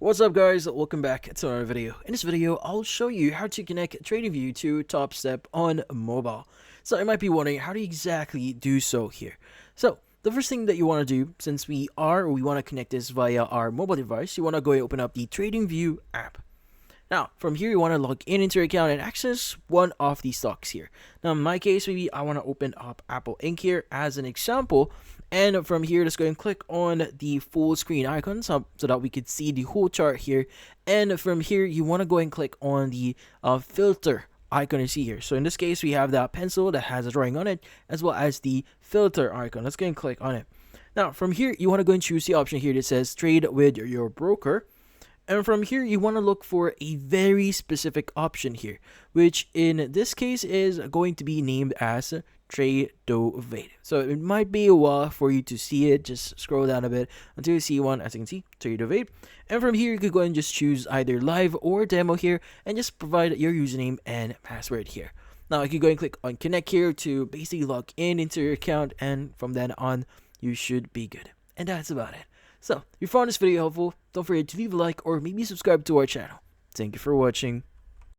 What's up guys, welcome back to another video. In this video, I'll show you how to connect TradingView to TopStep on mobile. So you might be wondering, how do you exactly do so here? So the first thing that you want to do, since we want to connect this via our mobile device, you want to go and open up the TradingView app. Now, from here, you want to log into your account and access one of the stocks here. Now, in my case, maybe I want to open up Apple Inc. here as an example. And from here, let's go and click on the full screen icon so that we could see the whole chart here. And from here, you want to go and click on the filter icon you see here. So in this case, we have that pencil that has a drawing on it, as well as the filter icon. Let's go and click on it. Now, from here, you want to go and choose the option here that says trade with your broker. And from here, you want to look for a very specific option here, which in this case is going to be named as TradingView. So it might be a while for you to see it. Just scroll down a bit until you see one, as you can see, TradingView. And from here, you could go and just choose either live or demo here and just provide your username and password here. Now, you can go and click on connect here to basically log into your account, and from then on, you should be good. And that's about it. So, if you found this video helpful, don't forget to leave a like or maybe subscribe to our channel. Thank you for watching.